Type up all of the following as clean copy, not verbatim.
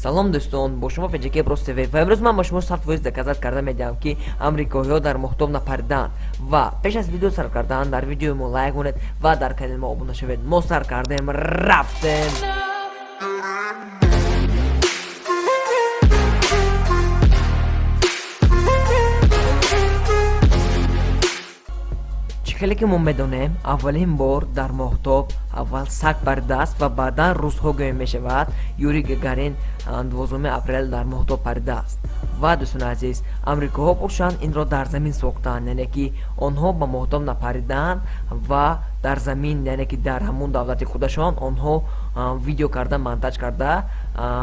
салом дӯстон, бо шумо пеҷаки Брос ТВ ва имрӯз ман ба шумо сафвоиз доказат карда медиҳам ки амрикоиҳо дар моҳтоб напариданд. Ва пеш аз видео сар кардан дар видеои мо лайк монед ва дар канали мо обуна шавед. Мо сар кардем, рафтем. хеле ки мо медонем аввалин бор дар моҳтоб аввал саг паридааст ва баъдан рӯзҳо гӯем мешавад Юрий Гагарин 12 апрел дар моҳтоб паридааст. ва дӯстони азиз, амрикоҳо бошанд инро дар замин сохтанд, яъне ки онҳо ба моҳтоб напариданд ва дар замин, яъне ки дар ҳамун давлати худашон онҳо видео карда монтаж карда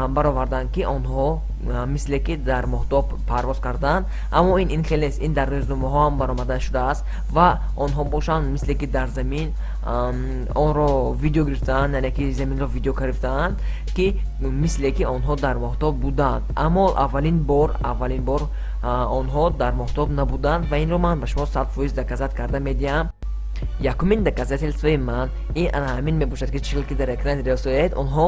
бароварданд ки онҳо мисле ки дар моҳтоб парвоз карданд, аммо ин хеле нест, ин дар рӯзномаҳо ҳам баромада шудааст ва онҳо бошанд мисле ки дар замин онро видео гирифтаанд, яъне ки заминро видео гирифтаанд ки мисле ки онҳо дар моҳтоб буданд, аммо аввалин бор онҳо дар моҳтоб набуданд ва инро ман ба шумо 100% доказат карда медиҳам. Якумин доказательствои ман ин ана ҳамин мебошад ки чил ки дар экрани расоед онҳо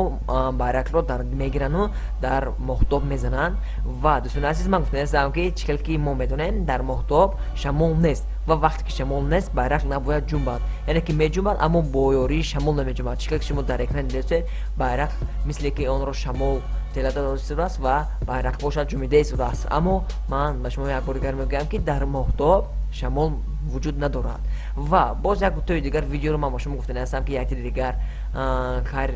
байракро мегирану дар моҳтоб мезананд. ва дӯстони азиз, ман гуфтаам ки чил ки мо медонем дар моҳтоб шамол нест ва вақте ки шамол нест байрақ набояд ҷунбад, яъне ки меҷунбад аммо бо ёрии шамол намеҷунбад. чил ки шумо дар экрани расоед байрақ мисле ки онро шамол тела дода истодааст ва байрақ бошад ҷумида истодааст, аммо ман ба шумо як бори дигар мегӯям ки дар моҳтоб шамол вуҷуд надорад. ва боз як тои дигар видеоро ман ба шумо гуфтани ҳастам ки якти дигар хайр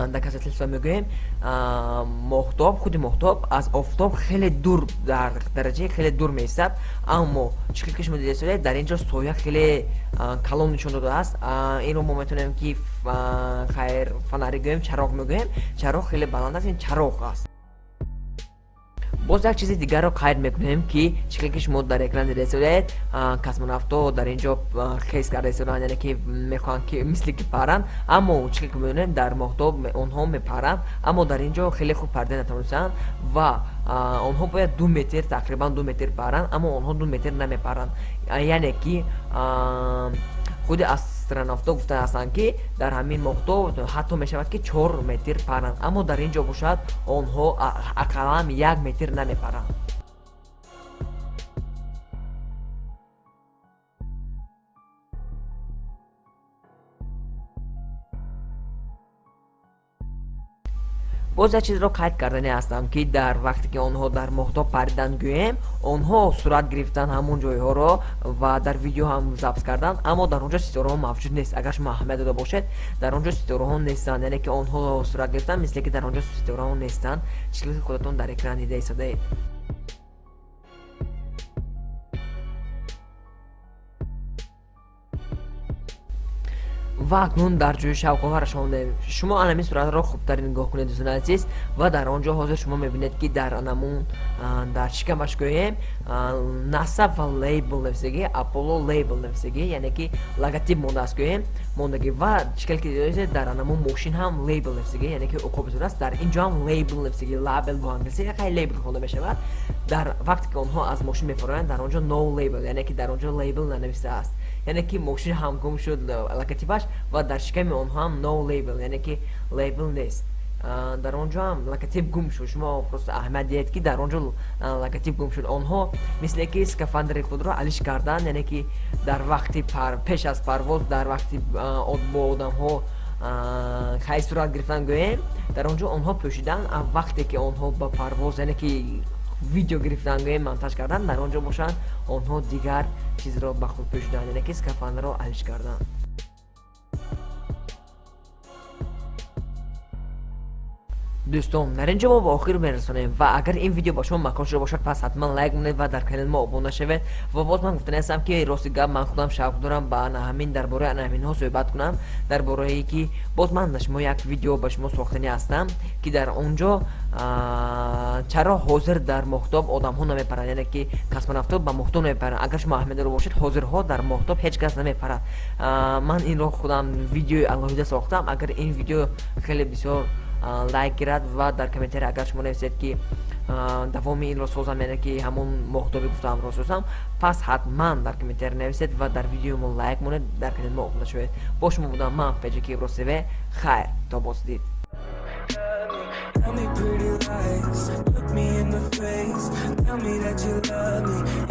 доказательства мегӯем. моҳтоб, худи моҳтоб аз офтоб хеле дур, дар дараҷаи хеле дур меистад, аммо чӣ ки шумо дидед дар инҷо соя хеле калон нишон додааст. инро мо метавонем ки хайр фонари гӯем, чароғ мегӯем. Чароғ хеле баланд аст, ин чароғ аст. боз як чизи дигарро қайд мекунем ки чӣ ки шумо дар экран дидед космонавтҳо дар инҷо хез карда истоданд, яъне ки мехоҳанд ки мисли ки паранд, аммо чӣ ки мебинем дар моҳтоб онҳо мепаранд, аммо дар инҷо хеле хуб парда натавонистанд ва онҳо бояд 2 метр, тақрибан 2 метр паранд, аммо онҳо 2 метр намепаранд. яъне ки худи астронавтҳо гуфтаа ҳастанд ки дар ҳамин моҳтоб ҳатто мешавад ки 4 метр паранд, аммо дар ин ҷо бошад онҳо ақаллан 1 метр намепаранд. боз як чизро қайд кардани ҳастам ки дар вақте ки онҳо дар моҳтоб париданд гӯем, онҳо сурат гирифтанд ҳамун ҷойҳоро ва дар видео ҳам забт карданд, аммо дар онҷо ситораҳо мавҷуд нест. агар шумо аҳамият дода бошед, дар онҷо ситораҳо нестанд, яъне ки онҳо сурат гирифтанд, мисле ки дар онҷо ситораҳо нестанд, чили ки худатон дар экран дида истодаед. ва акнун дар ҷои шавқовар расондем. шумо анамин суратро хубтар нигоҳ кунед дӯстони азиз, ва дар онҷо ҳозир шумо мебинед ки дар анамун дар шикамаш гӯем NASA ва лейбл нависагӣ, Apollo лейбл нависагӣ, яъне ки логотип мондааст гӯем мондагӣ. ва чикал ки дидед дар анамун мошин ҳам лейбл нависагӣ, яъне ки уқобизураст, дар инҷо ҳам лейбл нависагӣ, лабел бо англиси хай лейбл хонда мешавад. дар вақте ки онҳо аз мошин мефароянд, дар онҷо no label, яъне ки дар онҷо лейбл нанавистааст, яъне ки мошин ҳам гум шуд логотипаш ва дар шиками онҳо ҳам no label, яъне ки лейбл нест. дар онҷо ҳам логотип гум шуд. шумо просто аҳамият диҳед ки дар онҷо логотип гум шуд. онҳо мисле ки скафандри худро алиш карданд, яъне ки дар вақти пеш аз парвоз, дар вақти бо одамҳо хай сурат гирифтан гӯем, дар онҷо онҳо пӯшиданд. вақте ки онҳо ба парвоз, яъне ки видео гирифтан гӯем монтаж кардан, дар онҷо бошанд онҳо дигар чизро ба худ пӯшиданд, яъне ки скафандрро алиш карданд. дӯстон, дар инҷо мо ба охир мерасонем ва агар ин видео ба шумо макон шуда бошад, пас ҳатман лайк монед ва дар канали мо обуна шавед. ва боз ман гуфтани ҳастам ки рости гап, ман худам шавқ дорам ба ҳамин дар бораи ҳаминҳо суҳбат кунам, дар бораи ки боз ман ба шумо як видео ба шумо сохтани ҳастам ки дар онҷо чаро ҳозир дар моҳтоб одамҳо намепаранд, яъне ки космонавтҳо ба моҳтоб намепаранд. агар шумо аҳамият дода бошед, ҳозирҳо дар моҳтоб ҳеҷ кас намепарад. ман инро худам видеои алоҳида сохтам. агар ин видео хеле бисёр лайк гирад ва дар комментария агар шумо нависед ки давоми инро созам, яъне ки ҳамун моҳтоби гуфтаамро созам, пас ҳатман дар комментария нависед ва дар видеомо лайк монед, дар канали мо обуна шавед. бо шумо будам ман пеҷаки Брос ТВ. хайр, то боздид. eyes. Look me in the face, tell me that you love me.